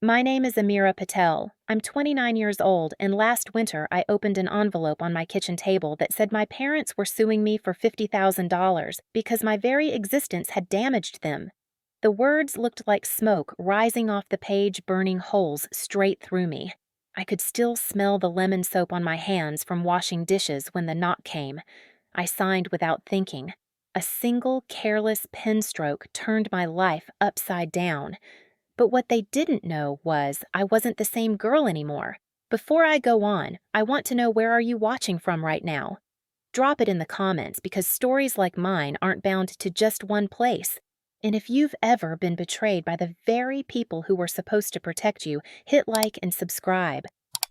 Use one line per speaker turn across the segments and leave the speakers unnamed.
My name is Amira Patel. I'm 29 years old, and last winter I opened an envelope on my kitchen table that said my parents were suing me for $50,000 because my very existence had damaged them. The words looked like smoke rising off the page, burning holes straight through me. I could still smell the lemon soap on my hands from washing dishes when the knock came. I signed without thinking. A single careless pen stroke turned my life upside down. But what they didn't know was I wasn't the same girl anymore. Before I go on, I want to know, where are you watching from right now? Drop it in the comments, because stories like mine aren't bound to just one place. And if you've ever been betrayed by the very people who were supposed to protect you, hit like and subscribe.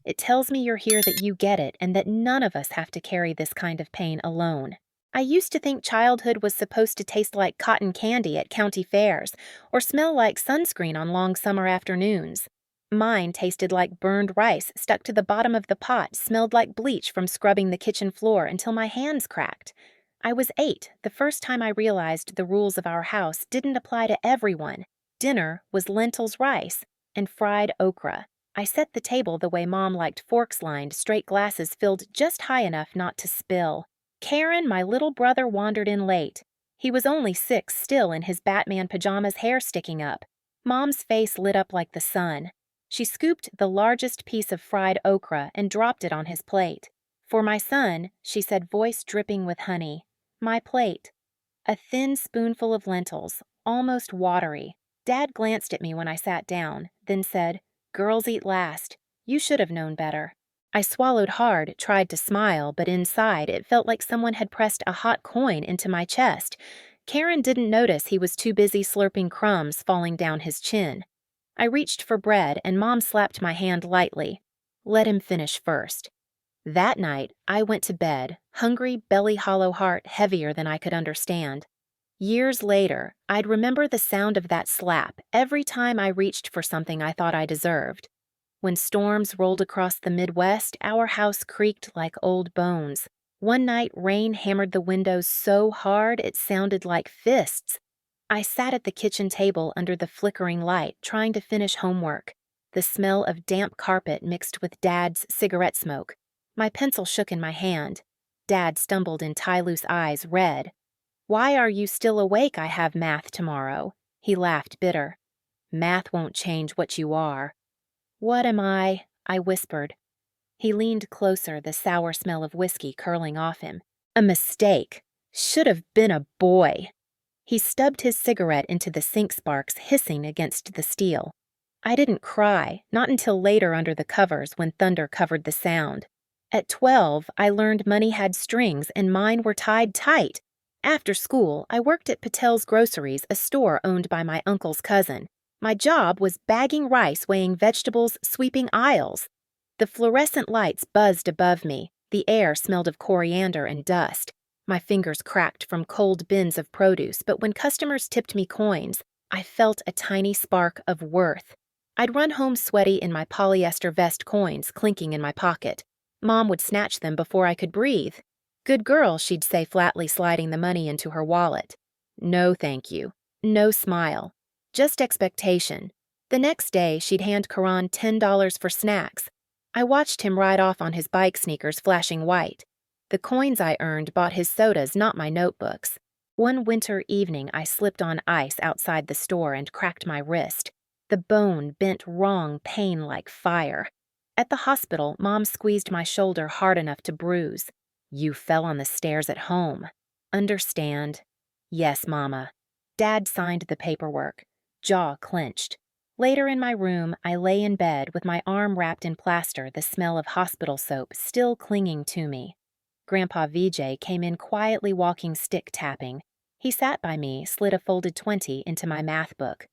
It tells me you're here, that you get it, and that none of us have to carry this kind of pain alone. I used to think childhood was supposed to taste like cotton candy at county fairs, or smell like sunscreen on long summer afternoons. Mine tasted like burned rice stuck to the bottom of the pot, smelled like bleach from scrubbing the kitchen floor until my hands cracked. I was 8 the first time I realized the rules of our house didn't apply to everyone. Dinner was lentils rice and fried okra. I set the table the way Mom liked, forks lined, straight glasses filled just high enough not to spill. Karen, my little brother, wandered in late. He was only 6 still, in his Batman pajamas, hair sticking up. Mom's face lit up like the sun. She scooped the largest piece of fried okra and dropped it on his plate. "For my son," she said, voice dripping with honey. My plate. A thin spoonful of lentils, almost watery. Dad glanced at me when I sat down, then said, "Girls eat last. You should have known better." I swallowed hard, tried to smile, but inside it felt like someone had pressed a hot coin into my chest. Karen didn't notice he was too busy slurping crumbs falling down his chin. I reached for bread, and Mom slapped my hand lightly. "Let him finish first." That night, I went to bed, hungry, belly hollow, heart heavier than I could understand. Years later, I'd remember the sound of that slap every time I reached for something I thought I deserved. When storms rolled across the Midwest, our house creaked like old bones. One night, rain hammered the windows so hard it sounded like fists. I sat at the kitchen table under the flickering light, trying to finish homework. The smell of damp carpet mixed with Dad's cigarette smoke. My pencil shook in my hand. Dad stumbled in tie-loose eyes, red. "Why are you still awake? I have math tomorrow." He laughed, bitter. "Math won't change what you are." "What am I?" I whispered. He leaned closer, the sour smell of whiskey curling off him. "A mistake. Should have been a boy." He stubbed his cigarette into the sink sparks, hissing against the steel. I didn't cry, not until later under the covers, when thunder covered the sound. At 12, I learned money had strings, and mine were tied tight. After school, I worked at Patel's Groceries, a store owned by my uncle's cousin. My job was bagging rice, weighing vegetables, sweeping aisles. The fluorescent lights buzzed above me. The air smelled of coriander and dust. My fingers cracked from cold bins of produce, but when customers tipped me coins, I felt a tiny spark of worth. I'd run home sweaty in my polyester vest, coins clinking in my pocket. Mom would snatch them before I could breathe. "Good girl," she'd say, flatly sliding the money into her wallet. No thank you. No smile. Just expectation. The next day, she'd hand Karan $10 for snacks. I watched him ride off on his bike, sneakers flashing white. The coins I earned bought his sodas, not my notebooks. One winter evening, I slipped on ice outside the store and cracked my wrist. The bone bent wrong, pain like fire. At the hospital, Mom squeezed my shoulder hard enough to bruise. "You fell on the stairs at home." "Understand." "Yes, Mama." Dad signed the paperwork. Jaw clenched. Later in my room, I lay in bed with my arm wrapped in plaster, the smell of hospital soap still clinging to me. Grandpa VJ came in quietly, walking stick tapping. He sat by me, slid a folded 20 into my math book.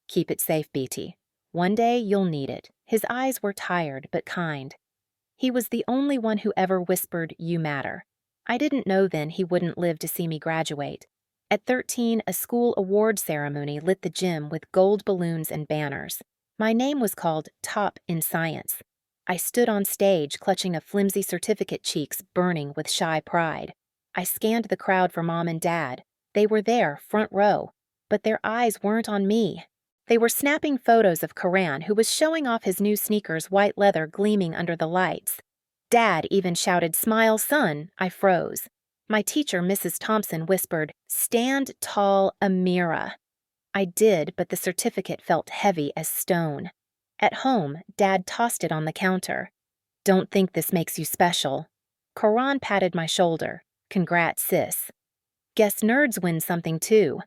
"Keep it safe, BT. One day you'll need it." His eyes were tired but kind. He was the only one who ever whispered, "You matter." I didn't know then he wouldn't live to see me graduate. At 13, a school award ceremony lit the gym with gold balloons and banners. My name was called Top in Science. I stood on stage, clutching a flimsy certificate, cheeks burning with shy pride. I scanned the crowd for Mom and Dad. They were there, front row, but their eyes weren't on me. They were snapping photos of Karan, who was showing off his new sneakers, white leather gleaming under the lights. Dad even shouted, "Smile, son." I froze. My teacher, Mrs. Thompson, whispered, "Stand tall, Amira." I did, but the certificate felt heavy as stone. At home, Dad tossed it on the counter. "Don't think this makes you special." Karan patted my shoulder. "Congrats, sis." "Guess nerds win something too."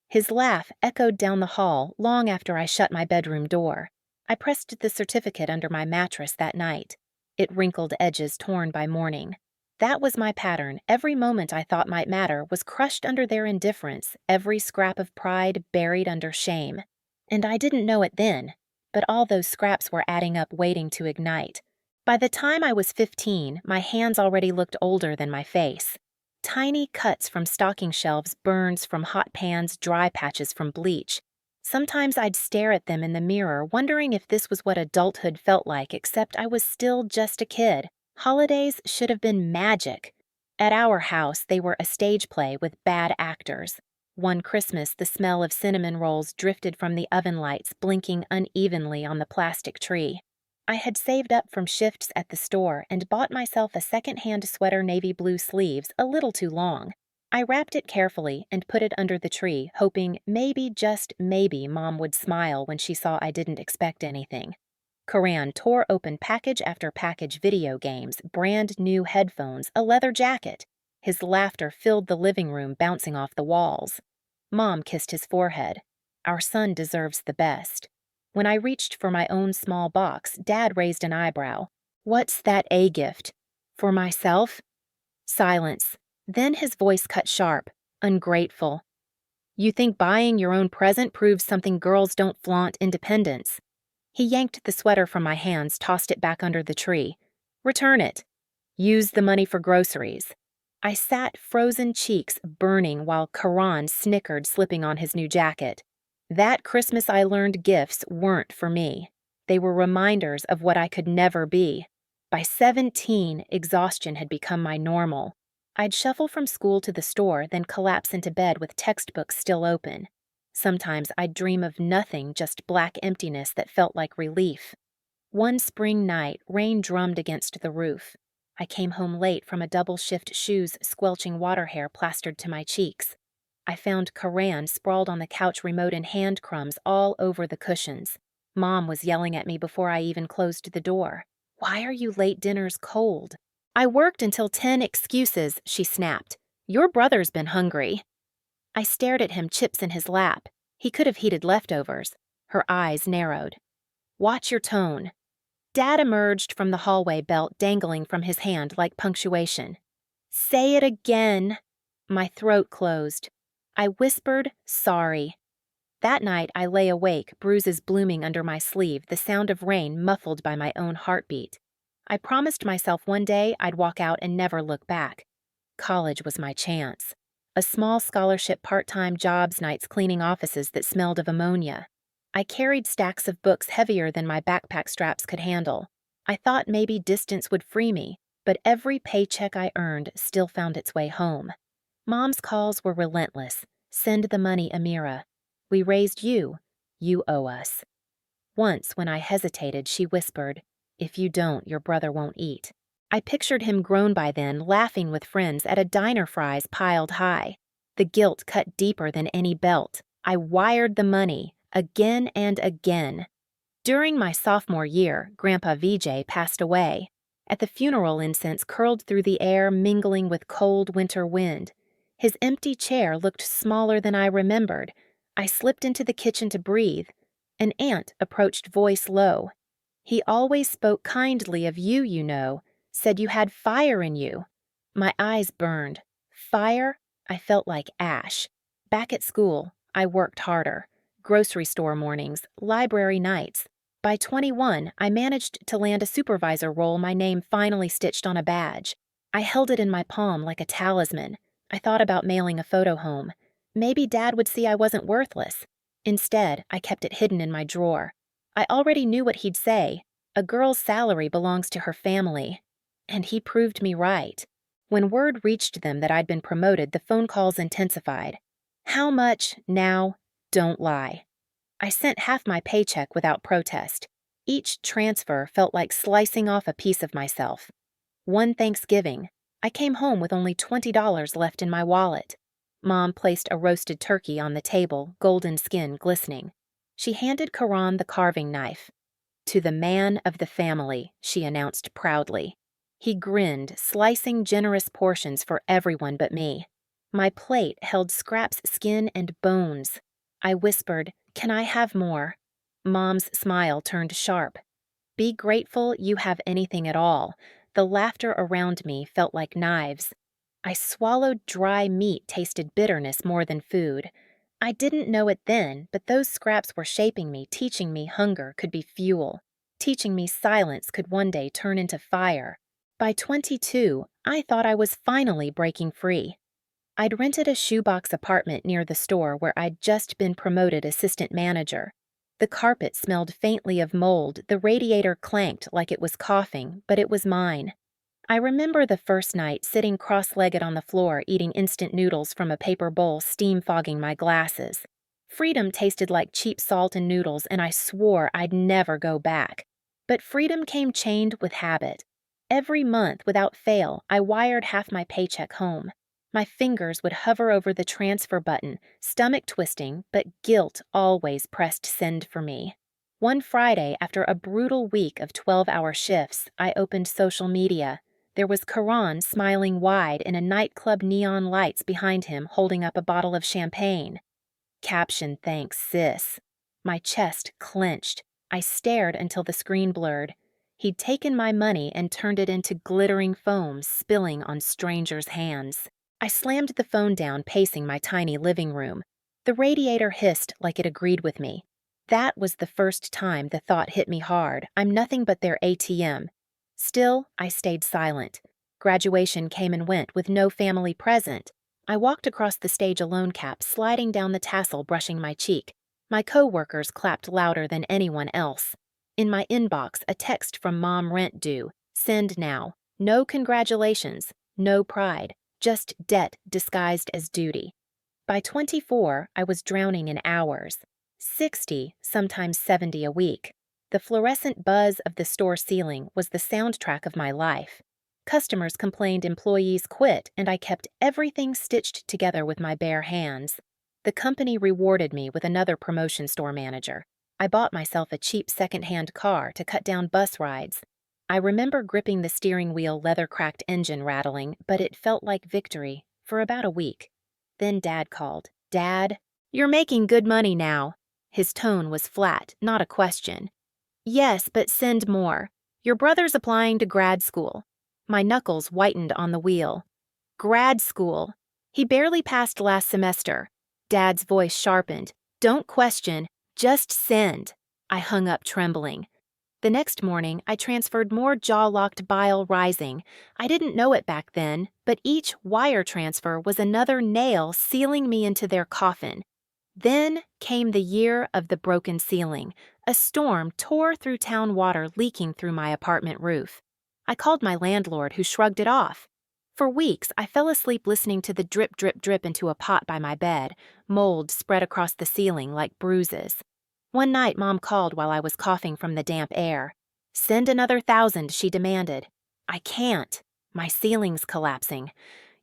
His laugh echoed down the hall long after I shut my bedroom door. I pressed the certificate under my mattress that night. It wrinkled edges torn by mourning. That was my pattern. Every moment I thought might matter was crushed under their indifference, every scrap of pride buried under shame. And I didn't know it then, but all those scraps were adding up, waiting to ignite. By the time I was 15, my hands already looked older than my face. Tiny cuts from stocking shelves, burns from hot pans, dry patches from bleach. Sometimes I'd stare at them in the mirror, wondering if this was what adulthood felt like, except I was still just a kid. Holidays should have been magic. At our house, they were a stage play with bad actors. One Christmas, the smell of cinnamon rolls drifted from the oven lights, blinking unevenly on the plastic tree. I had saved up from shifts at the store and bought myself a second-hand sweater, navy blue sleeves, a little too long. I wrapped it carefully and put it under the tree, hoping maybe, just maybe, Mom would smile when she saw I didn't expect anything. Karan tore open package after package: video games, brand new headphones, a leather jacket. His laughter filled the living room, bouncing off the walls. Mom kissed his forehead. Our son deserves the best. When I reached for my own small box, Dad raised an eyebrow. "What's that A gift? For myself?" Silence. Then his voice cut sharp. "Ungrateful. You think buying your own present proves something girls don't flaunt independence." He yanked the sweater from my hands, tossed it back under the tree. "Return it. Use the money for groceries." I sat, frozen cheeks burning, while Karan snickered, slipping on his new jacket. That Christmas I learned gifts weren't for me. They were reminders of what I could never be. By 17, exhaustion had become my normal. I'd shuffle from school to the store, then collapse into bed with textbooks still open. Sometimes I'd dream of nothing, just black emptiness that felt like relief. One spring night, rain drummed against the roof. I came home late from a double shift, shoes squelching water hair plastered to my cheeks. I found Karan sprawled on the couch, remote in hand, crumbs all over the cushions. Mom was yelling at me before I even closed the door. "Why are you late? Dinner's cold." "I worked until 10. Excuses," she snapped. "Your brother's been hungry." I stared at him, chips in his lap. He could have heated leftovers. Her eyes narrowed. "Watch your tone." Dad emerged from the hallway, belt dangling from his hand like punctuation. "Say it again." My throat closed. I whispered, "Sorry." That night I lay awake, bruises blooming under my sleeve, the sound of rain muffled by my own heartbeat. I promised myself one day I'd walk out and never look back. College was my chance. A small scholarship, part-time jobs, nights cleaning offices that smelled of ammonia. I carried stacks of books heavier than my backpack straps could handle. I thought maybe distance would free me, but every paycheck I earned still found its way home. Mom's calls were relentless. "Send the money, Amira. We raised you. You owe us." Once, when I hesitated, she whispered, "If you don't, your brother won't eat." I pictured him grown by then, laughing with friends at a diner, fries piled high. The guilt cut deeper than any belt. I wired the money, again and again. During my sophomore year, Grandpa VJ passed away. At the funeral, incense curled through the air, mingling with cold winter wind. His empty chair looked smaller than I remembered. I slipped into the kitchen to breathe. An aunt approached, voice low. "He always spoke kindly of you, you know. Said you had fire in you." My eyes burned. Fire? I felt like ash. Back at school, I worked harder. Grocery store mornings, library nights. By 21, I managed to land a supervisor role, my name finally stitched on a badge. I held it in my palm like a talisman. I thought about mailing a photo home. Maybe Dad would see I wasn't worthless. Instead, I kept it hidden in my drawer. I already knew what he'd say. A girl's salary belongs to her family. And he proved me right. When word reached them that I'd been promoted, the phone calls intensified. "How much now? Don't lie." I sent half my paycheck without protest. Each transfer felt like slicing off a piece of myself. One Thanksgiving, I came home with only $20 left in my wallet. Mom placed a roasted turkey on the table, golden skin glistening. She handed Karan the carving knife. "To the man of the family," she announced proudly. He grinned, slicing generous portions for everyone but me. My plate held Scrap's skin and bones. I whispered, "Can I have more?" Mom's smile turned sharp. "Be grateful you have anything at all." The laughter around me felt like knives. I swallowed dry meat tasted bitterness more than food. I didn't know it then, but those scraps were shaping me, teaching me hunger could be fuel, teaching me silence could one day turn into fire. By 22, I thought I was finally breaking free. I'd rented a shoebox apartment near the store where I'd just been promoted assistant manager. The carpet smelled faintly of mold, the radiator clanked like it was coughing, but it was mine. I remember the first night sitting cross-legged on the floor eating instant noodles from a paper bowl, steam fogging my glasses. Freedom tasted like cheap salt and noodles, and I swore I'd never go back. But freedom came chained with habit. Every month, without fail, I wired half my paycheck home. My fingers would hover over the transfer button, stomach twisting, but guilt always pressed send for me. One Friday, after a brutal week of 12-hour shifts, I opened social media. There was Karan smiling wide in a nightclub, neon lights behind him holding up a bottle of champagne. Caption, "Thanks, sis." My chest clenched. I stared until the screen blurred. He'd taken my money and turned it into glittering foam, spilling on strangers' hands. I slammed the phone down, pacing my tiny living room. The radiator hissed like it agreed with me. That was the first time the thought hit me hard. I'm nothing but their ATM. Still, I stayed silent. Graduation came and went with no family present. I walked across the stage alone, cap sliding down the tassel, brushing my cheek. My co-workers clapped louder than anyone else. In my inbox, a text from Mom, rent due. Send now. No congratulations. No pride. Just debt disguised as duty. By 24, I was drowning in hours. 60, sometimes 70 a week. The fluorescent buzz of the store ceiling was the soundtrack of my life. Customers complained employees quit, and I kept everything stitched together with my bare hands. The company rewarded me with another promotion, store manager. I bought myself a cheap second-hand car to cut down bus rides. I remember gripping the steering wheel, leather-cracked engine rattling, but it felt like victory for about a week. Then Dad called. "Dad, you're making good money now." His tone was flat, not a question. "Yes, but send more. Your brother's applying to grad school." My knuckles whitened on the wheel. Grad school. He barely passed last semester. Dad's voice sharpened. "Don't question, just send." I hung up trembling. The next morning, I transferred more, jaw-locked, bile rising. I didn't know it back then, but each wire transfer was another nail sealing me into their coffin. Then came the year of the broken ceiling. A storm tore through town water, leaking through my apartment roof. I called my landlord, who shrugged it off. For weeks, I fell asleep listening to the drip, drip, drip into a pot by my bed, mold spread across the ceiling like bruises. One night, Mom called while I was coughing from the damp air. "Send another 1,000, she demanded. "I can't. My ceiling's collapsing."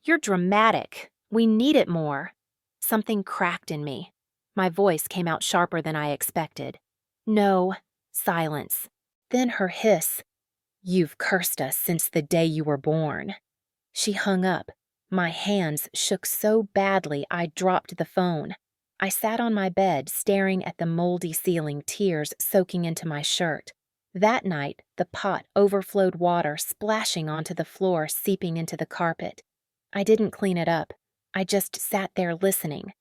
"You're dramatic. We need it more." Something cracked in me. My voice came out sharper than I expected. "No." Silence. Then her hiss. "You've cursed us since the day you were born." She hung up. My hands shook so badly I dropped the phone. I sat on my bed, staring at the moldy ceiling, tears soaking into my shirt. That night, the pot overflowed water, splashing onto the floor, seeping into the carpet. I didn't clean it up. I just sat there listening.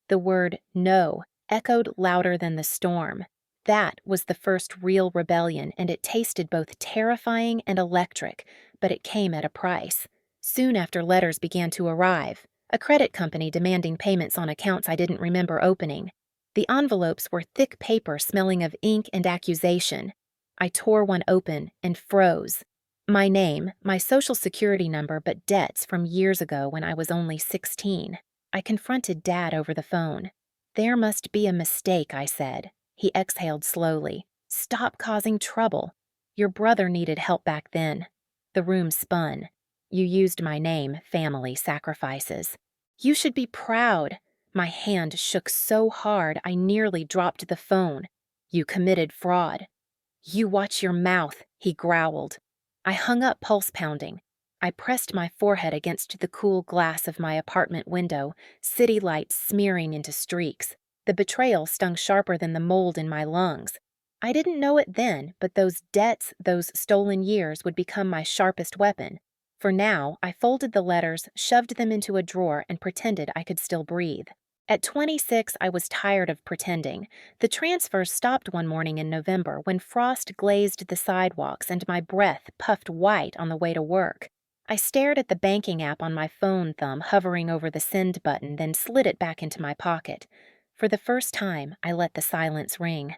The word "no" echoed louder than the storm. That was the first real rebellion, and it tasted both terrifying and electric, but it came at a price. Soon after, letters began to arrive. A credit company demanding payments on accounts I didn't remember opening. The envelopes were thick paper smelling of ink and accusation. I tore one open and froze. My name, my social security number, but debts from years ago when I was only 16. I confronted Dad over the phone. "There must be a mistake," I said. He exhaled slowly. Stop causing trouble. Your brother needed help back then. The room spun. You used my name, Family Sacrifices. You should be proud. My hand shook so hard I nearly dropped the phone. You committed fraud. You watch your mouth, he growled. I hung up, pulse pounding. I pressed my forehead against the cool glass of my apartment window, city lights smearing into streaks. The betrayal stung sharper than the mold in my lungs. I didn't know it then, but those debts, those stolen years would become my sharpest weapon. For now, I folded the letters, shoved them into a drawer, and pretended I could still breathe. At 26, I was tired of pretending. The transfers stopped one morning in November when frost glazed the sidewalks and my breath puffed white on the way to work. I stared at the banking app on my phone thumb hovering over the send button, then slid it back into my pocket. For the first time, I let the silence ring.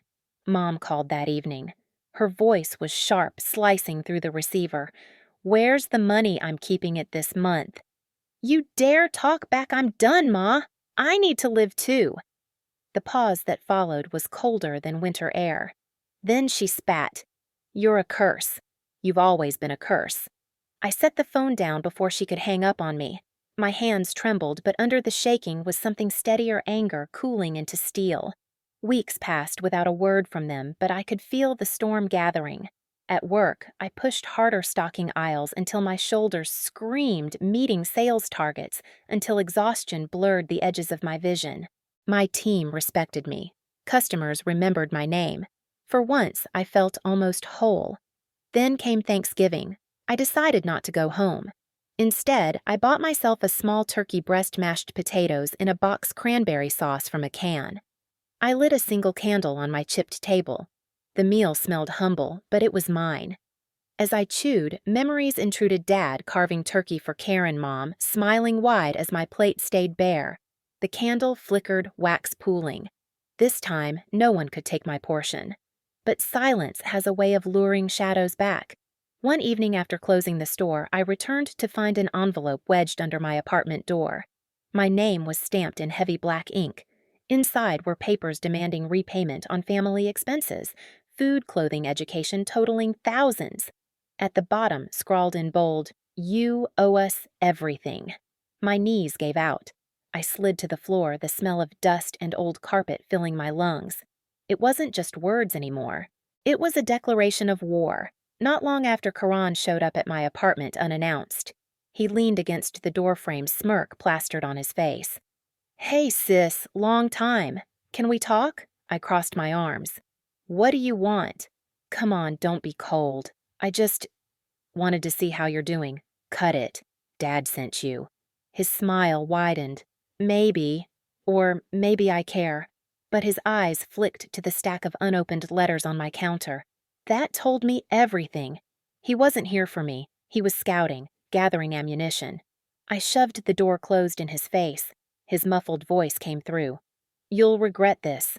Mom called that evening. Her voice was sharp, slicing through the receiver. "Where's the money I'm keeping it this month?" "You dare talk back, I'm done, Ma! I need to live too." The pause that followed was colder than winter air. Then she spat. "You're a curse. You've always been a curse." I set the phone down before she could hang up on me. My hands trembled, but under the shaking was something steadier anger cooling into steel. Weeks passed without a word from them, but I could feel the storm gathering. At work, I pushed harder stocking aisles until my shoulders screamed, meeting sales targets, until exhaustion blurred the edges of my vision. My team respected me. Customers remembered my name. For once, I felt almost whole. Then came Thanksgiving. I decided not to go home. Instead, I bought myself a small turkey breast mashed potatoes in a box cranberry sauce from a can. I lit a single candle on my chipped table. The meal smelled humble, but it was mine. As I chewed, memories intruded Dad carving turkey for Karen Mom, smiling wide as my plate stayed bare. The candle flickered, wax pooling. This time, no one could take my portion. But silence has a way of luring shadows back. One evening after closing the store, I returned to find an envelope wedged under my apartment door. My name was stamped in heavy black ink. Inside were papers demanding repayment on family expenses, food, clothing, education totaling thousands. At the bottom, scrawled in bold, "You owe us everything." My knees gave out. I slid to the floor, the smell of dust and old carpet filling my lungs. It wasn't just words anymore. It was a declaration of war. Not long after Karan showed up at my apartment unannounced. He leaned against the doorframe, smirk plastered on his face. "Hey, sis, long time. Can we talk?" I crossed my arms. "What do you want?" "Come on, don't be cold. I just wanted to see how you're doing." "Cut it. Dad sent you." His smile widened. "Maybe. Or maybe I care." But his eyes flicked to the stack of unopened letters on my counter. That told me everything. He wasn't here for me. He was scouting, gathering ammunition. I shoved the door closed in his face. His muffled voice came through. "You'll regret this."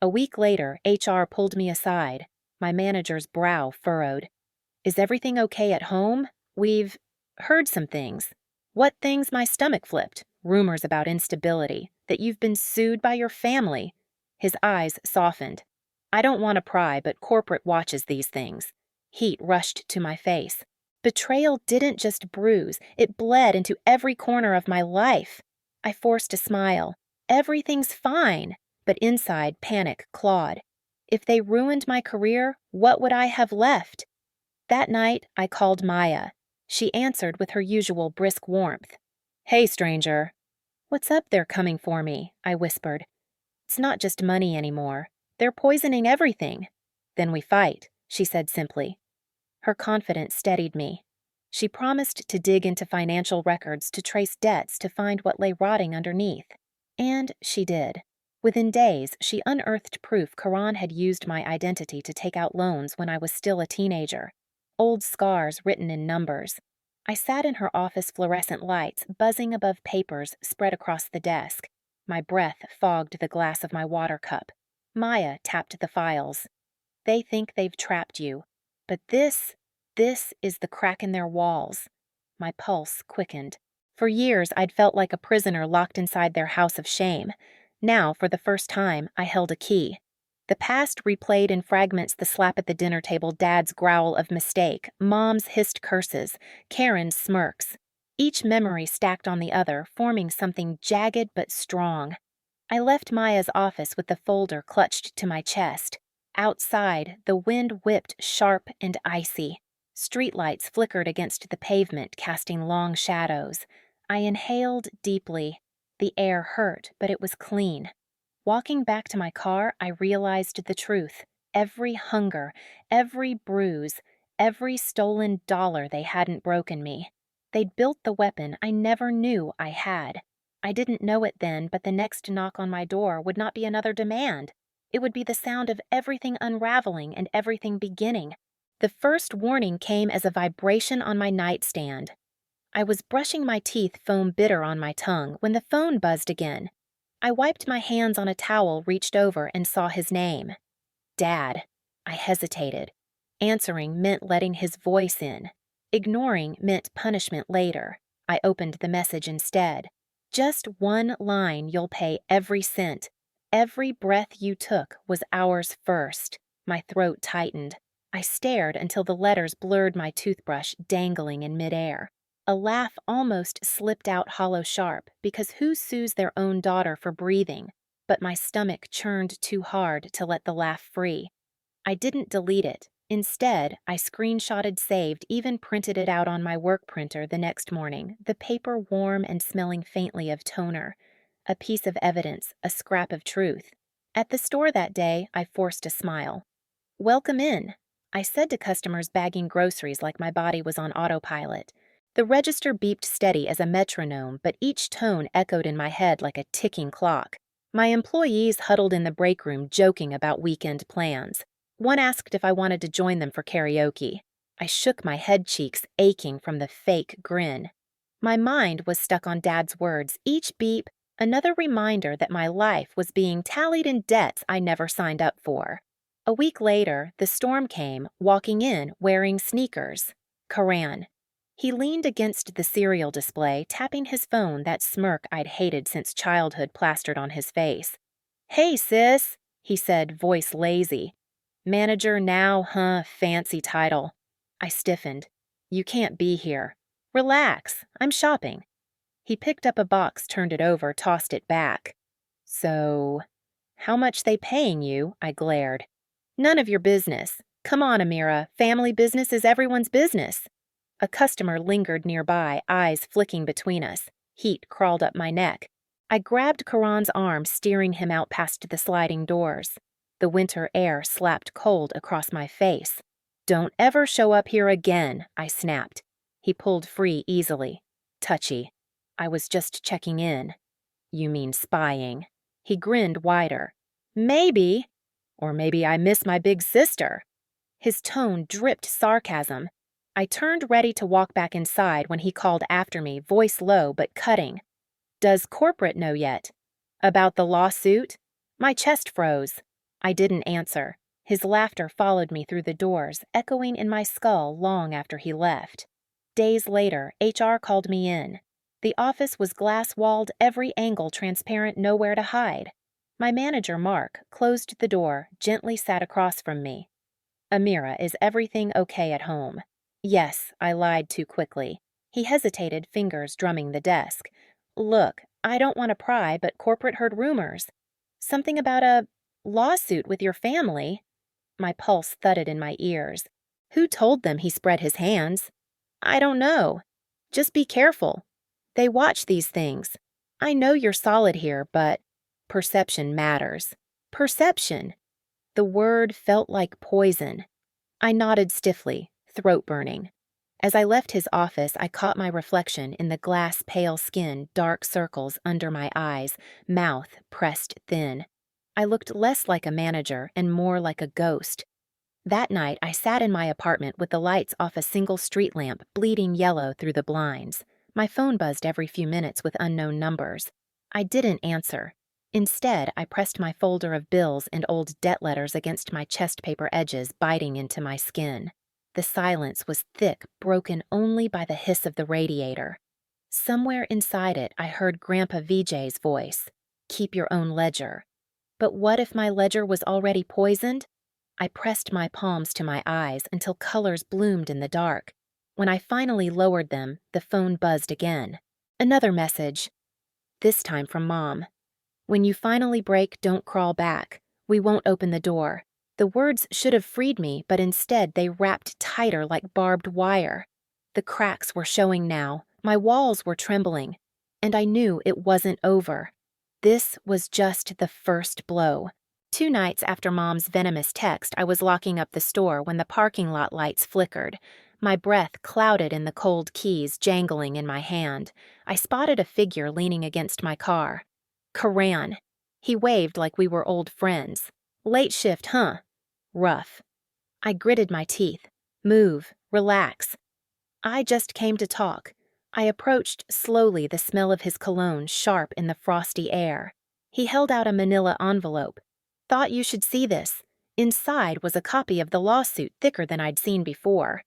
A week later, HR pulled me aside. My manager's brow furrowed. "Is everything okay at home? We've heard some things." "What things?" My stomach flipped. "Rumors about instability, that you've been sued by your family." His eyes softened. "I don't want to pry, but corporate watches these things." Heat rushed to my face. Betrayal didn't just bruise, it bled into every corner of my life. I forced a smile. Everything's fine, but inside panic clawed. If they ruined my career, what would I have left? That night, I called Maya. She answered with her usual brisk warmth. "Hey, stranger." "What's up? They're coming for me," I whispered. "It's not just money anymore. They're poisoning everything." "Then we fight," she said simply. Her confidence steadied me. She promised to dig into financial records to trace debts to find what lay rotting underneath. And she did. Within days, she unearthed proof Karan had used my identity to take out loans when I was still a teenager. Old scars written in numbers. I sat in her office fluorescent lights, buzzing above papers spread across the desk. My breath fogged the glass of my water cup. Maya tapped the files. "They think they've trapped you. But this is the crack in their walls." My pulse quickened. For years, I'd felt like a prisoner locked inside their house of shame. Now, for the first time, I held a key. The past replayed in fragments: the slap at the dinner table, Dad's growl of mistake, Mom's hissed curses, Karen's smirks. Each memory stacked on the other, forming something jagged but strong. I left Maya's office with the folder clutched to my chest. Outside, the wind whipped sharp and icy. Streetlights flickered against the pavement, casting long shadows. I inhaled deeply. The air hurt, but it was clean. Walking back to my car, I realized the truth. Every hunger, every bruise, every stolen dollar they hadn't broken me. They'd built the weapon I never knew I had. I didn't know it then, but the next knock on my door would not be another demand. It would be the sound of everything unraveling and everything beginning. The first warning came as a vibration on my nightstand. I was brushing my teeth, foam bitter on my tongue, when the phone buzzed again. I wiped my hands on a towel, reached over, and saw his name. Dad. I hesitated. Answering meant letting his voice in. Ignoring meant punishment later. I opened the message instead. Just one line: you'll pay every cent. Every breath you took was ours first. My throat tightened. I stared until the letters blurred my toothbrush, dangling in midair. A laugh almost slipped out hollow sharp, because who sues their own daughter for breathing? But my stomach churned too hard to let the laugh free. I didn't delete it. Instead, I screenshotted, saved, even printed it out on my work printer the next morning, the paper warm and smelling faintly of toner. A piece of evidence, a scrap of truth. At the store that day, I forced a smile. "Welcome in," I said to customers bagging groceries like my body was on autopilot. The register beeped steady as a metronome, but each tone echoed in my head like a ticking clock. My employees huddled in the break room, joking about weekend plans. One asked if I wanted to join them for karaoke. I shook my head cheeks, aching from the fake grin. My mind was stuck on Dad's words, each beep another reminder that my life was being tallied in debts I never signed up for. A week later, the storm came, walking in wearing sneakers. Karan. He leaned against the cereal display, tapping his phone, that smirk I'd hated since childhood plastered on his face. "Hey, sis," he said, voice lazy. "Manager now, huh? Fancy title." I stiffened. "You can't be here." "Relax, I'm shopping." He picked up a box, turned it over, tossed it back. "So, how much they paying you?" I glared. "None of your business. Come on, Amira, family business is everyone's business." A customer lingered nearby, eyes flicking between us. Heat crawled up my neck. I grabbed Karan's arm, steering him out past the sliding doors. The winter air slapped cold across my face. "Don't ever show up here again," I snapped. He pulled free easily. Touchy. I was just checking in. "You mean spying?" He grinned wider. "Maybe. Or maybe I miss my big sister." His tone dripped sarcasm. I turned ready to walk back inside when he called after me, voice low but cutting. "Does corporate know yet?" "About the lawsuit?" My chest froze. I didn't answer. His laughter followed me through the doors, echoing in my skull long after he left. Days later, HR called me in. The office was glass-walled, every angle transparent, nowhere to hide. My manager, Mark, closed the door, gently sat across from me. "Amira, is everything okay at home?" "Yes," I lied too quickly. He hesitated, fingers drumming the desk. "Look, I don't want to pry, but corporate heard rumors. Something about a lawsuit with your family." My pulse thudded in my ears. "Who told them?" He spread his hands. "I don't know. Just be careful. They watch these things. I know you're solid here, but perception matters." Perception. The word felt like poison. I nodded stiffly, throat burning. As I left his office, I caught my reflection in the glass pale skin, dark circles under my eyes, mouth pressed thin. I looked less like a manager and more like a ghost. That night, I sat in my apartment with the lights off a single street lamp, bleeding yellow through the blinds. My phone buzzed every few minutes with unknown numbers. I didn't answer. Instead, I pressed my folder of bills and old debt letters against my chest paper edges, biting into my skin. The silence was thick, broken only by the hiss of the radiator. Somewhere inside it, I heard Grandpa VJ's voice. "Keep your own ledger." But what if my ledger was already poisoned? I pressed my palms to my eyes until colors bloomed in the dark. When I finally lowered them, the phone buzzed again. Another message, this time from Mom. When you finally break, don't crawl back. We won't open the door. The words should have freed me, but instead they wrapped tighter like barbed wire. The cracks were showing now, my walls were trembling, and I knew it wasn't over. This was just the first blow. 2 nights after Mom's venomous text, I was locking up the store when the parking lot lights flickered. My breath clouded in the cold keys jangling in my hand. I spotted a figure leaning against my car. Karan. He waved like we were old friends. Late shift, huh? Rough. I gritted my teeth. Move. Relax. I just came to talk. I approached slowly, the smell of his cologne sharp in the frosty air. He held out a manila envelope. Thought you should see this. Inside was a copy of the lawsuit thicker than I'd seen before.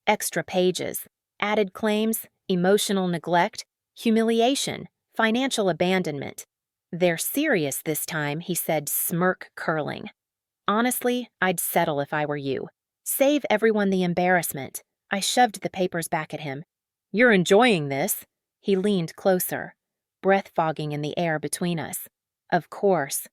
Extra pages. Added claims, emotional neglect, humiliation, financial abandonment. They're serious this time, he said, smirk curling. Honestly, I'd settle if I were you. Save everyone the embarrassment. I shoved the papers back at him. You're enjoying this? He leaned closer, breath fogging in the air between us. Of course.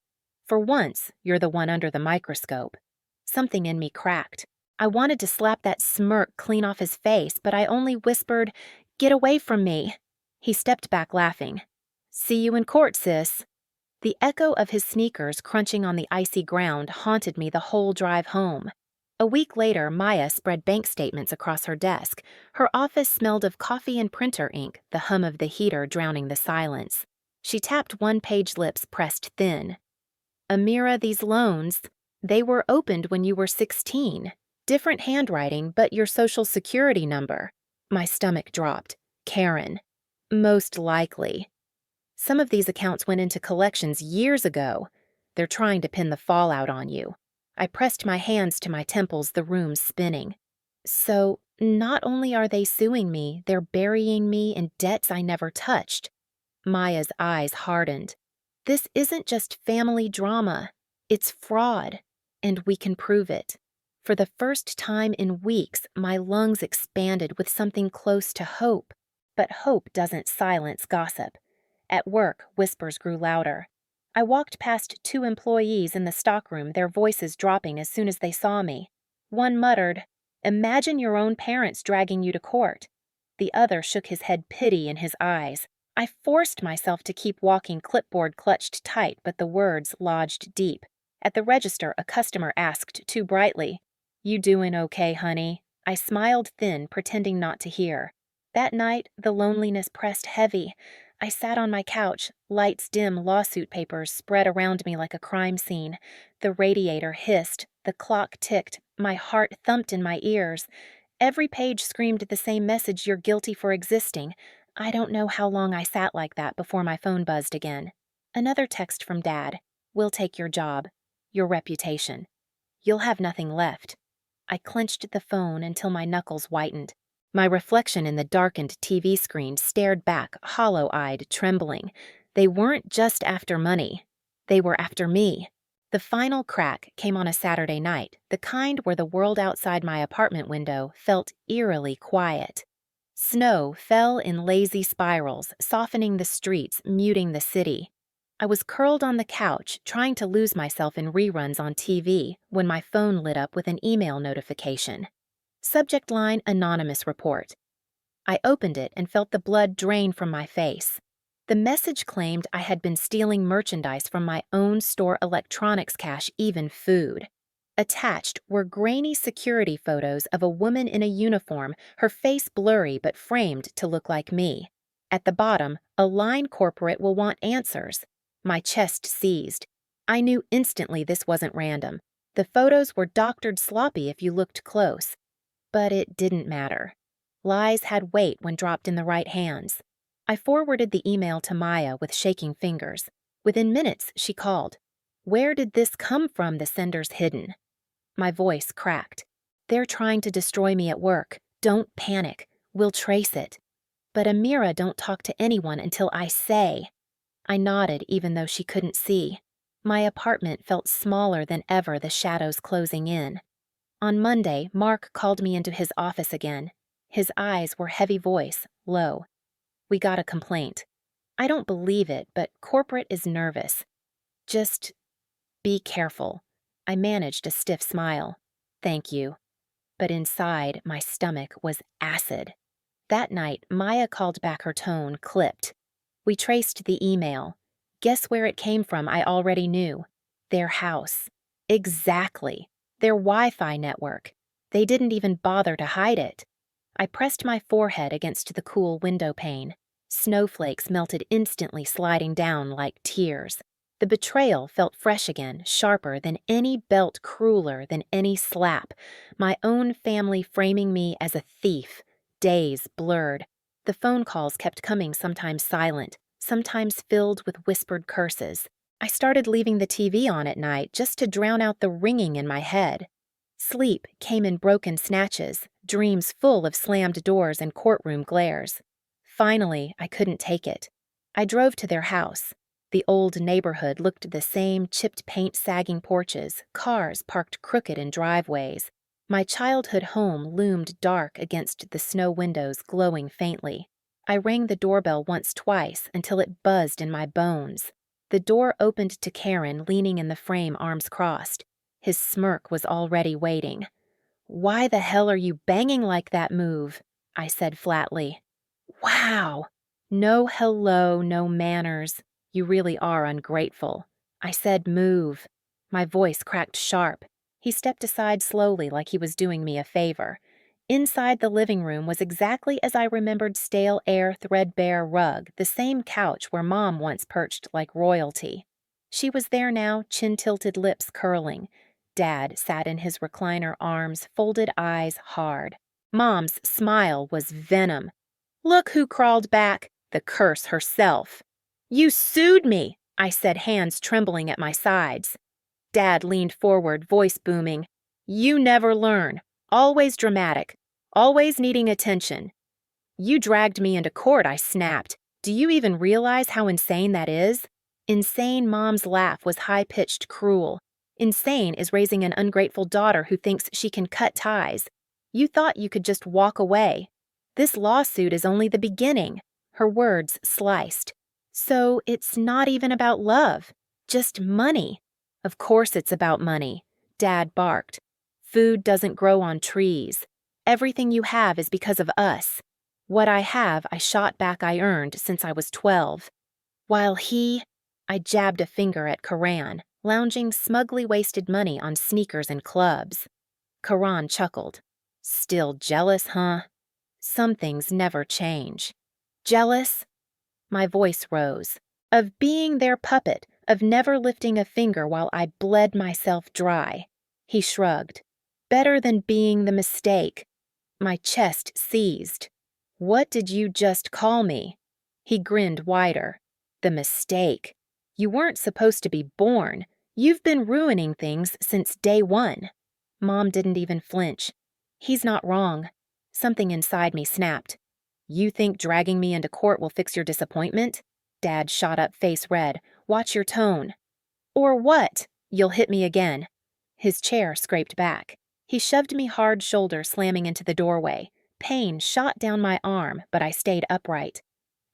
For once, you're the one under the microscope. Something in me cracked. I wanted to slap that smirk clean off his face, but I only whispered, "Get away from me." He stepped back laughing. See you in court, sis. The echo of his sneakers crunching on the icy ground haunted me the whole drive home. A week later, Maya spread bank statements across her desk. Her office smelled of coffee and printer ink, the hum of the heater drowning the silence. She tapped one-page lips pressed thin. Amira, these loans, they were opened when you were 16. Different handwriting, but your social security number. My stomach dropped. Karen. Most likely. Some of these accounts went into collections years ago. They're trying to pin the fallout on you. I pressed my hands to my temples, the room spinning. So, not only are they suing me, they're burying me in debts I never touched. Maya's eyes hardened. This isn't just family drama. It's fraud, and we can prove it. For the first time in weeks, my lungs expanded with something close to hope. But hope doesn't silence gossip. At work, whispers grew louder. I walked past 2 employees in the stockroom, their voices dropping as soon as they saw me. One muttered, "Imagine your own parents dragging you to court." The other shook his head, pity in his eyes. I forced myself to keep walking, clipboard clutched tight, but the words lodged deep. At the register, a customer asked too brightly, "You doing okay, honey?" I smiled thin, pretending not to hear. That night, the loneliness pressed heavy. I sat on my couch, lights dim, lawsuit papers spread around me like a crime scene. The radiator hissed, the clock ticked, my heart thumped in my ears. Every page screamed the same message, "You're guilty for existing." I don't know how long I sat like that before my phone buzzed again. Another text from Dad. "We'll take your job, your reputation. You'll have nothing left." I clenched the phone until my knuckles whitened. My reflection in the darkened TV screen stared back, hollow-eyed, trembling. They weren't just after money. They were after me. The final crack came on a Saturday night, the kind where the world outside my apartment window felt eerily quiet. Snow fell in lazy spirals, softening the streets, muting the city. I was curled on the couch, trying to lose myself in reruns on TV, when my phone lit up with an email notification. Subject line, anonymous report. I opened it and felt the blood drain from my face. The message claimed I had been stealing merchandise from my own store electronics cache, even food. Attached were grainy security photos of a woman in a uniform, her face blurry but framed to look like me. At the bottom, a line corporate will want answers. My chest seized. I knew instantly this wasn't random. The photos were doctored sloppy if you looked close. But it didn't matter. Lies had weight when dropped in the right hands. I forwarded the email to Maya with shaking fingers. Within minutes, she called. Where did this come from, the sender's hidden? My voice cracked. They're trying to destroy me at work. Don't panic. We'll trace it. But Amira don't talk to anyone until I say. I nodded even though she couldn't see. My apartment felt smaller than ever, the shadows closing in. On Monday, Mark called me into his office again. His eyes were heavy voice, low. "We got a complaint." I don't believe it, but corporate is nervous. "Just be careful." I managed a stiff smile. "Thank you." But inside, my stomach was acid. That night, Maya called back, her tone clipped. We traced the email. Guess where it came from? I already knew. Their house. Exactly. Their Wi-Fi network. They didn't even bother to hide it. I pressed my forehead against the cool window pane. Snowflakes melted instantly, sliding down like tears. The betrayal felt fresh again, sharper than any belt, crueler than any slap. My own family framing me as a thief. Days blurred. The phone calls kept coming, sometimes silent, sometimes filled with whispered curses. I started leaving the TV on at night just to drown out the ringing in my head. Sleep came in broken snatches, dreams full of slammed doors and courtroom glares. Finally, I couldn't take it. I drove to their house. The old neighborhood looked the same, chipped paint sagging porches, cars parked crooked in driveways. My childhood home loomed dark against the snow windows, glowing faintly. I rang the doorbell once, twice, until it buzzed in my bones. The door opened to Karen, leaning in the frame, arms crossed. His smirk was already waiting. "Why the hell are you banging like that? Move," I said flatly. "Wow. No hello, no manners. You really are ungrateful." I said move. My voice cracked sharp. He stepped aside slowly, like he was doing me a favor. Inside, the living room was exactly as I remembered: stale air, threadbare rug, the same couch where Mom once perched like royalty. She was there now, chin-tilted lips curling. Dad sat in his recliner, arms folded, eyes hard. Mom's smile was venom. "Look who crawled back, the curse herself." "You sued me," I said, hands trembling at my sides. Dad leaned forward, voice booming. "You never learn. Always dramatic. Always needing attention." "You dragged me into court," I snapped. "Do you even realize how insane that is?" Insane. Mom's laugh was high-pitched, cruel. Insane is raising an ungrateful daughter who thinks she can cut ties. You thought you could just walk away. This lawsuit is only the beginning. Her words sliced. "So it's not even about love, just money." "Of course it's about money," Dad barked. "Food doesn't grow on trees. Everything you have is because of us. What I have, I shot back, I earned since I was 12. While I jabbed a finger at Karan, lounging smugly wasted money on sneakers and clubs. Karan chuckled. "Still jealous, huh?" "Some things never change." "Jealous?" My voice rose. "Of being their puppet, of never lifting a finger while I bled myself dry." He shrugged. "Better than being the mistake." My chest seized. "What did you just call me?" He grinned wider. "The mistake. You weren't supposed to be born. You've been ruining things since day one." Mom didn't even flinch. "He's not wrong." Something inside me snapped. "You think dragging me into court will fix your disappointment?" Dad shot up, face red. "Watch your tone." "Or what? You'll hit me again." His chair scraped back. He shoved me hard, shoulder slamming into the doorway. Pain shot down my arm, but I stayed upright.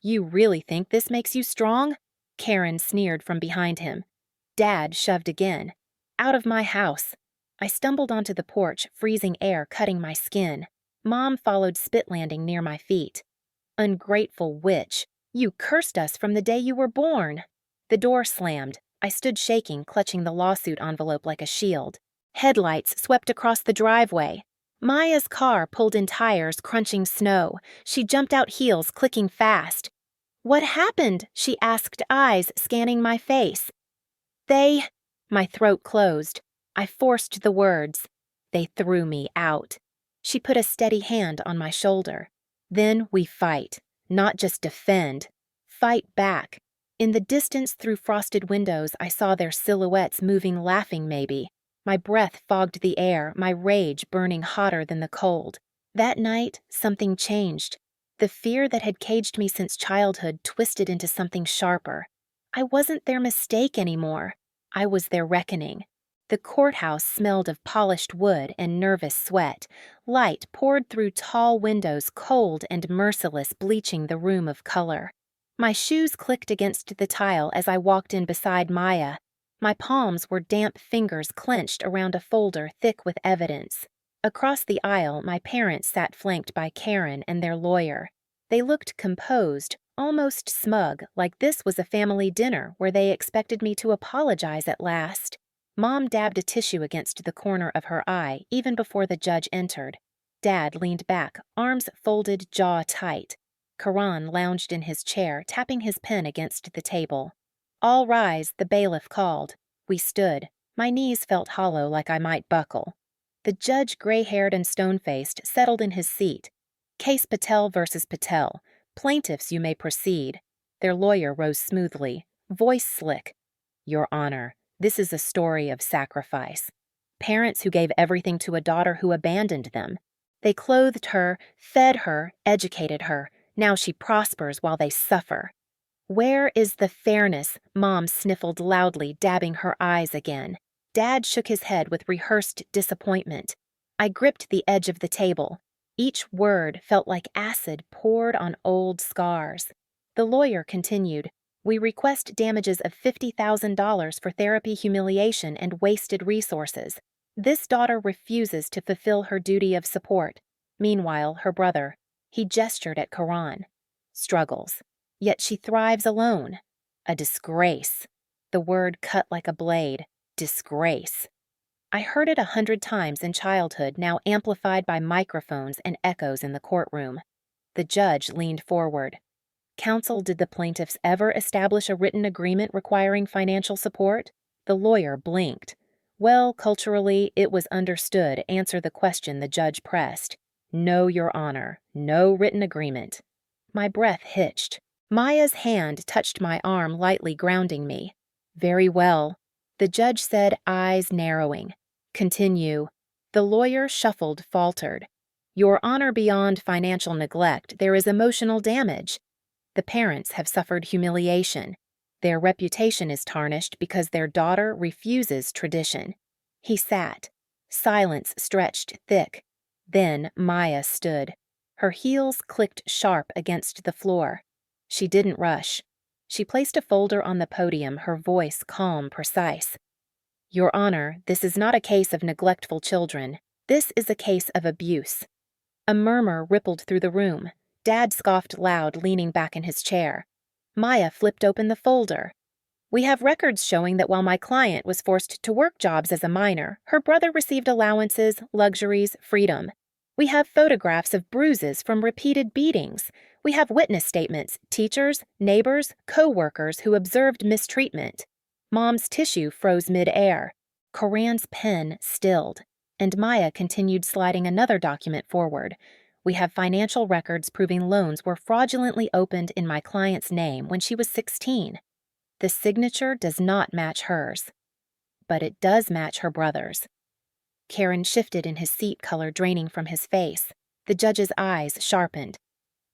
"You really think this makes you strong?" Karen sneered from behind him. Dad shoved again. "Out of my house." I stumbled onto the porch, freezing air cutting my skin. Mom followed, spit landing near my feet. "Ungrateful witch. You cursed us from the day you were born." The door slammed. I stood shaking, clutching the lawsuit envelope like a shield. Headlights swept across the driveway. Maya's car pulled in tires, crunching snow. She jumped out, heels clicking fast. "What happened?" she asked, eyes scanning my face. "They—" My throat closed. I forced the words. "They threw me out." She put a steady hand on my shoulder. "Then we fight. Not just defend. Fight back." In the distance, through frosted windows, I saw their silhouettes moving, laughing maybe. My breath fogged the air, my rage burning hotter than the cold. That night, something changed. The fear that had caged me since childhood twisted into something sharper. I wasn't their mistake anymore. I was their reckoning. The courthouse smelled of polished wood and nervous sweat. Light poured through tall windows, cold and merciless, bleaching the room of color. My shoes clicked against the tile as I walked in beside Maya. My palms were damp fingers clenched around a folder thick with evidence. Across the aisle, my parents sat flanked by Karen and their lawyer. They looked composed, almost smug, like this was a family dinner where they expected me to apologize at last. Mom dabbed a tissue against the corner of her eye even before the judge entered. Dad leaned back, arms folded, jaw tight. Karan lounged in his chair, tapping his pen against the table. "All rise," the bailiff called. We stood. My knees felt hollow, like I might buckle. The judge, gray-haired and stone-faced, settled in his seat. "Case Patel versus Patel. Plaintiffs, you may proceed." Their lawyer rose smoothly, voice slick. "Your Honor, this is a story of sacrifice. Parents who gave everything to a daughter who abandoned them. They clothed her, fed her, educated her. Now she prospers while they suffer." "Where is the fairness?" Mom sniffled loudly, dabbing her eyes again. Dad shook his head with rehearsed disappointment. I gripped the edge of the table. Each word felt like acid poured on old scars. The lawyer continued, "We request damages of $50,000 for therapy, humiliation, and wasted resources. This daughter refuses to fulfill her duty of support. Meanwhile, her brother," he gestured at Karan, "struggles. Yet she thrives alone. A disgrace." The word cut like a blade. Disgrace. I heard it 100 times in childhood, now amplified by microphones and echoes in the courtroom. The judge leaned forward. "Counsel, did the plaintiffs ever establish a written agreement requiring financial support?" The lawyer blinked. "Well, culturally, it was understood," answer the question the judge pressed. "No, Your Honor, no written agreement." My breath hitched. Maya's hand touched my arm, lightly grounding me. "Very well," the judge said, eyes narrowing. "Continue." The lawyer shuffled, faltered. "Your Honor, beyond financial neglect, there is emotional damage. The parents have suffered humiliation. Their reputation is tarnished because their daughter refuses tradition." He sat. Silence stretched thick. Then Maya stood. Her heels clicked sharp against the floor. She didn't rush. She placed a folder on the podium, her voice calm, precise. "Your Honor, this is not a case of neglectful children. This is a case of abuse." A murmur rippled through the room. Dad scoffed loud, leaning back in his chair. Maya flipped open the folder. "We have records showing that while my client was forced to work jobs as a minor, her brother received allowances, luxuries, freedom. We have photographs of bruises from repeated beatings. We have witness statements, teachers, neighbors, co-workers who observed mistreatment." Mom's tissue froze mid-air. Karan's pen stilled, and Maya continued sliding another document forward. "We have financial records proving loans were fraudulently opened in my client's name when she was 16. The signature does not match hers, but it does match her brother's." Karen shifted in his seat, color draining from his face. The judge's eyes sharpened.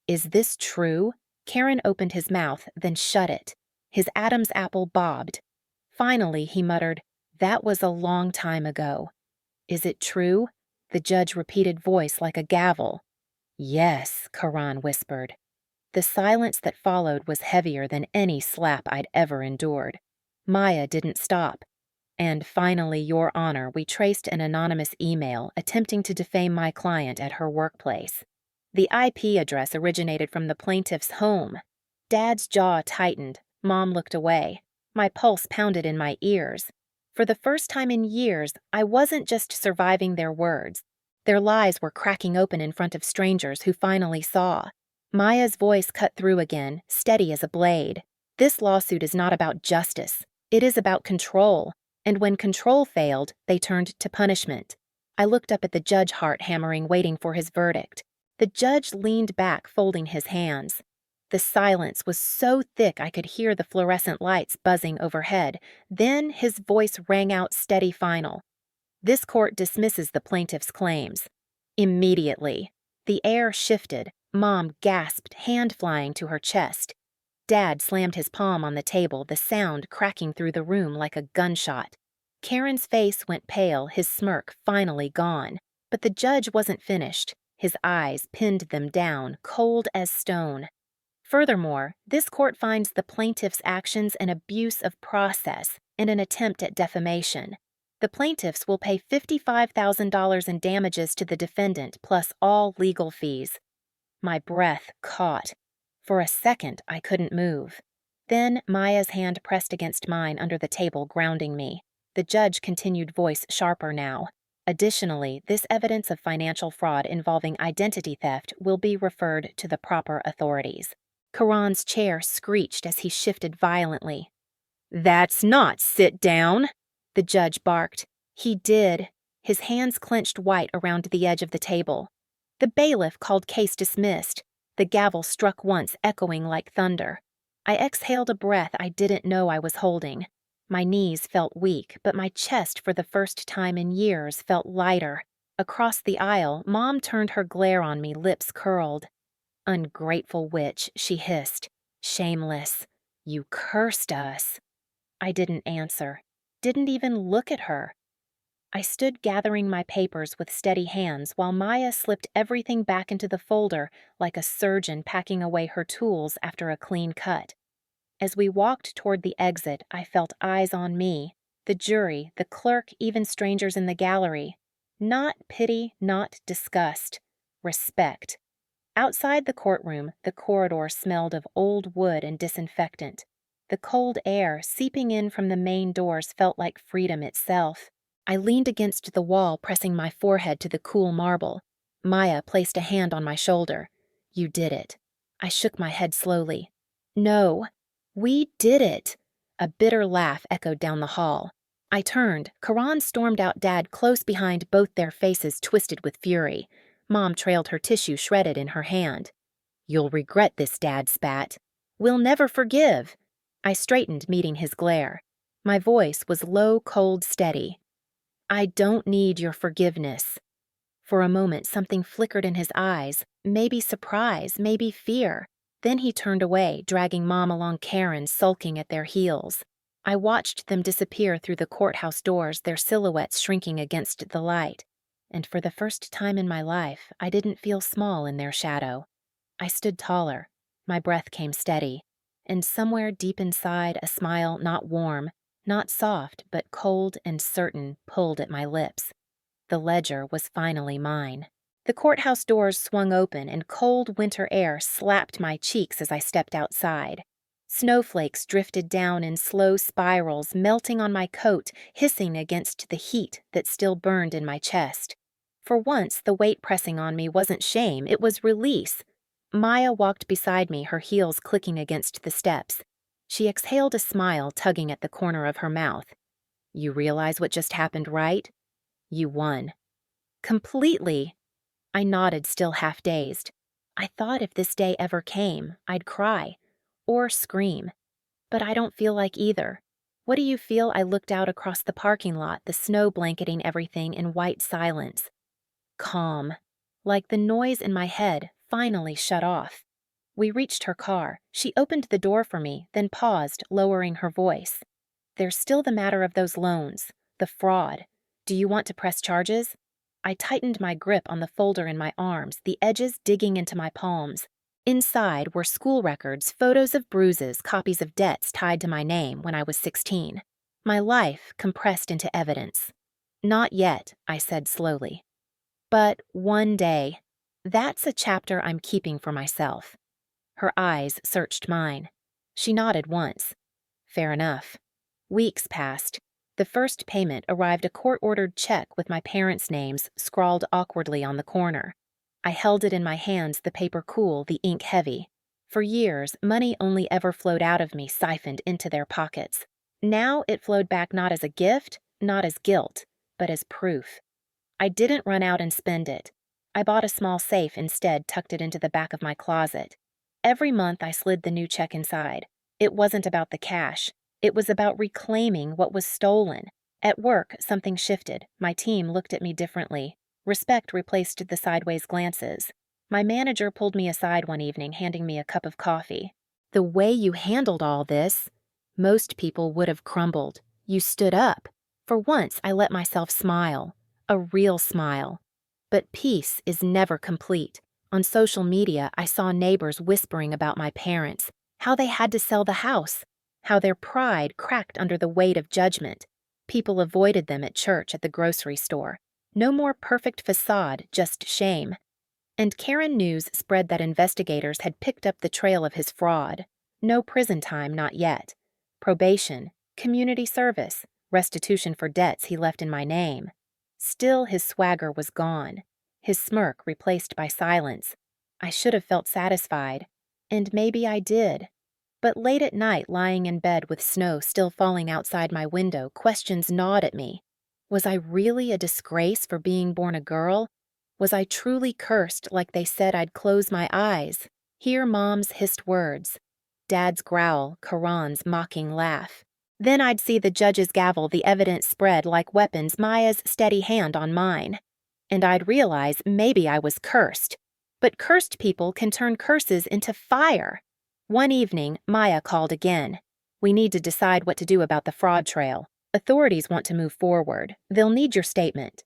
"Is this true?" Karen opened his mouth, then shut it. His Adam's apple bobbed. Finally, he muttered, "That was a long time ago." "Is it true?" The judge repeated, voice like a gavel. "Yes," Karan whispered. The silence that followed was heavier than any slap I'd ever endured. Maya didn't stop. "And finally, Your Honor, we traced an anonymous email attempting to defame my client at her workplace. The IP address originated from the plaintiff's home." Dad's jaw tightened. Mom looked away. My pulse pounded in my ears. For the first time in years, I wasn't just surviving their words. Their lies were cracking open in front of strangers who finally saw. Maya's voice cut through again, steady as a blade. "This lawsuit is not about justice. It is about control. And when control failed, they turned to punishment." I looked up at the judge, heart hammering, waiting for his verdict. The judge leaned back, folding his hands. The silence was so thick I could hear the fluorescent lights buzzing overhead. Then his voice rang out steady, final. "This court dismisses the plaintiff's claims." Immediately. The air shifted. Mom gasped, hand flying to her chest. Dad slammed his palm on the table, the sound cracking through the room like a gunshot. Karen's face went pale, his smirk finally gone. But the judge wasn't finished. His eyes pinned them down, cold as stone. Furthermore, this court finds the plaintiff's actions an abuse of process and an attempt at defamation. The plaintiffs will pay $55,000 in damages to the defendant plus all legal fees. My breath caught. For a second, I couldn't move. Then Maya's hand pressed against mine under the table, grounding me. The judge continued, voice sharper now. Additionally, this evidence of financial fraud involving identity theft will be referred to the proper authorities. Karan's chair screeched as he shifted violently. "That's not sit down," the judge barked. He did. His hands clenched white around the edge of the table. The bailiff called case dismissed. The gavel struck once, echoing like thunder. I exhaled a breath I didn't know I was holding. My knees felt weak, but my chest for the first time in years felt lighter. Across the aisle, Mom turned her glare on me, lips curled. "Ungrateful witch," she hissed. "Shameless. You cursed us." I didn't answer. Didn't even look at her. I stood gathering my papers with steady hands while Maya slipped everything back into the folder like a surgeon packing away her tools after a clean cut. As we walked toward the exit, I felt eyes on me, the jury, the clerk, even strangers in the gallery. Not pity, not disgust. Respect. Outside the courtroom, the corridor smelled of old wood and disinfectant. The cold air seeping in from the main doors felt like freedom itself. I leaned against the wall, pressing my forehead to the cool marble. Maya placed a hand on my shoulder. "You did it." I shook my head slowly. "No, we did it." A bitter laugh echoed down the hall. I turned. Karan stormed out, Dad close behind, both their faces twisted with fury. Mom trailed her tissue shredded in her hand. "You'll regret this," Dad spat. "We'll never forgive." I straightened, meeting his glare. My voice was low, cold, steady. "I don't need your forgiveness." For a moment, something flickered in his eyes, maybe surprise, maybe fear. Then he turned away, dragging Mom along, Karen sulking at their heels. I watched them disappear through the courthouse doors, their silhouettes shrinking against the light. And for the first time in my life, I didn't feel small in their shadow. I stood taller. My breath came steady. And somewhere deep inside, a smile not warm, not soft, but cold and certain, pulled at my lips. The ledger was finally mine. The courthouse doors swung open and cold winter air slapped my cheeks as I stepped outside. Snowflakes drifted down in slow spirals, melting on my coat, hissing against the heat that still burned in my chest. For once, the weight pressing on me wasn't shame, it was release. Maya walked beside me, her heels clicking against the steps. She exhaled a smile, tugging at the corner of her mouth. "You realize what just happened, right? You won." "Completely." I nodded, still half dazed. I thought if this day ever came, I'd cry. Or scream. But I don't feel like either. What do you feel? I looked out across the parking lot, the snow blanketing everything in white silence. Calm. Like the noise in my head finally shut off. We reached her car. She opened the door for me, then paused, lowering her voice. "There's still the matter of those loans. The fraud. Do you want to press charges?" I tightened my grip on the folder in my arms, the edges digging into my palms. Inside were school records, photos of bruises, copies of debts tied to my name when I was 16. My life compressed into evidence. "Not yet," I said slowly. "But one day. That's a chapter I'm keeping for myself." Her eyes searched mine. She nodded once. "Fair enough." Weeks passed. The first payment arrived, a court-ordered check with my parents' names scrawled awkwardly on the corner. I held it in my hands, the paper cool, the ink heavy. For years, money only ever flowed out of me, siphoned into their pockets. Now it flowed back not as a gift, not as guilt, but as proof. I didn't run out and spend it. I bought a small safe instead, tucked it into the back of my closet. Every month I slid the new check inside. It wasn't about the cash. It was about reclaiming what was stolen. At work, something shifted. My team looked at me differently. Respect replaced the sideways glances. My manager pulled me aside one evening, handing me a cup of coffee. The way you handled all this, most people would have crumbled. You stood up. For once, I let myself smile. A real smile. But peace is never complete. On social media, I saw neighbors whispering about my parents, how they had to sell the house, how their pride cracked under the weight of judgment. People avoided them at church, at the grocery store. No more perfect facade, just shame. And Karen News spread that investigators had picked up the trail of his fraud. No prison time, not yet. Probation, community service, restitution for debts he left in my name. Still, his swagger was gone, his smirk replaced by silence. I should have felt satisfied, and maybe I did. But late at night, lying in bed with snow still falling outside my window, questions gnawed at me. Was I really a disgrace for being born a girl? Was I truly cursed like they said I'd close my eyes, hear Mom's hissed words, Dad's growl, Karan's mocking laugh? Then I'd see the judge's gavel, the evidence spread like weapons, Maya's steady hand on mine. And I'd realize maybe I was cursed. But cursed people can turn curses into fire. One evening, Maya called again. We need to decide what to do about the fraud trail. Authorities want to move forward. They'll need your statement.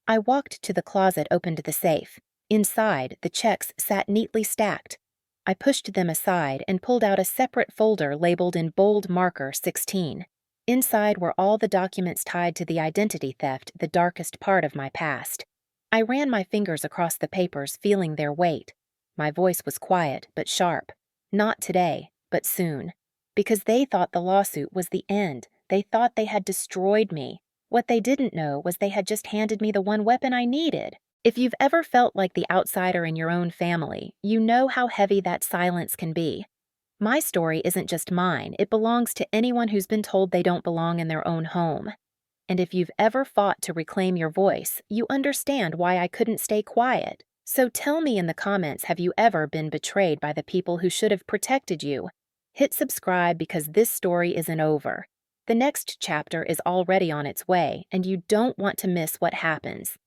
I walked to the closet, opened the safe. Inside, the checks sat neatly stacked. I pushed them aside and pulled out a separate folder labeled in bold marker 16. Inside were all the documents tied to the identity theft, the darkest part of my past. I ran my fingers across the papers, feeling their weight. My voice was quiet but sharp. Not today, but soon. Because they thought the lawsuit was the end. They thought they had destroyed me. What they didn't know was they had just handed me the one weapon I needed. If you've ever felt like the outsider in your own family, you know how heavy that silence can be. My story isn't just mine. It belongs to anyone who's been told they don't belong in their own home. And if you've ever fought to reclaim your voice, you understand why I couldn't stay quiet. So tell me in the comments, have you ever been betrayed by the people who should have protected you? Hit subscribe because this story isn't over. The next chapter is already on its way, and you don't want to miss what happens.